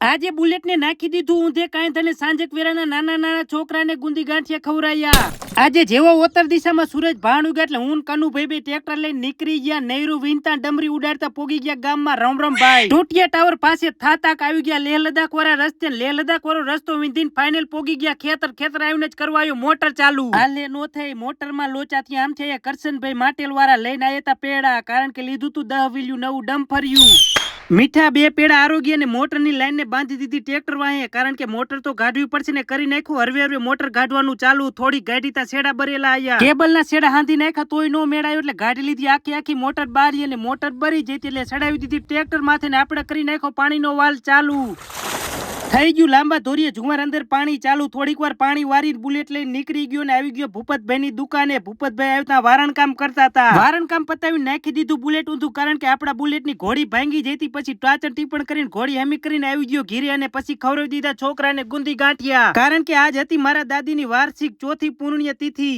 આજે બુલેટ ને નાખી દીધું ઊંધે કાંઈ થઈને સાંજેક વેરાના નાના નાના છોકરાને ગુંદી ગાંઠિયા ખવરાયા। આજે જેવો ઉત્તર દિશામાં સૂરજ ભાણ ઉગ્યા એટલે હું કનુભાઈ બે ટ્રેક્ટર લઈને નીકળી ગયા। નહેરુ વિનતા ડમરી ઉડાડતા પોગી ગયા ગામમાં રમ ભાઈ। ટોટિયા ટાવર પાસે થાતાક આવી ગયા લેહ લદ્દાખ વાળા રસ્તે। લેહ લદ્દાખ વાળો રસ્તો વિંધીને ફાઇનલ પોગી ગયા ખેતર આવીને જ કરવાયો મોટર ચાલુ। હાલે નો થઈ મોટરમાં લોચાથી આમ થયા કરશનભાઈ માટેલ વાળા લઈને આયા તા પેડા, કારણ કે લીધું તું 10 વિલ્યું નવું ડમ્ફર્યું। મીઠા બે પેડા આરોગ્ય અને મોટરની લાઈનને બાંધી દીધી ટ્રેક્ટર વાહે, કારણ કે મોટર તો ગાઢવી પડશે ને કરી નાખ્યું હરવે મોટર ગાઢવાનું ચાલુ। થોડી ગાડી તા છેડા બરેલા આયા, કેબલના છેડા હાંધી નાખ્યા તોય નો મેળાયો એટલે ગાડી લીધી આખી મોટર બારી અને મોટર બરી જઈ એટલે ચડાવી દીધી ટ્રેક્ટર માથે ને આપણે કરી નાખ્યો પાણીનો વાલ ચાલુ। થઈ ગયું લાંબા ધોરીએ જુવાર અંદર પાણી ચાલુ। થોડીક વાર પાણી વારી બુલેટ લઈને નીકળી ગયો ને આવી ગયો ભૂપતભાઈ ની દુકાને। ભૂપતભાઈ આવતા વારણ કામ કરતા હતા, વારણ કામ પતાવી નાખી દીધું બુલેટ ઊંધું, કારણ કે આપડા બુલેટ ની ઘોડી ભાંગી જતી। પછી ટાચર ટીપણ કરીને ઘોડી હમી કરીને આવી ગયો ઘીરે અને પછી ખવડાવી દીધા છોકરાને ગુંદી ગાંઠિયા, કારણ કે આજ હતી મારા દાદીની વાર્ષિક 4થી પુણ્ય તિથિ।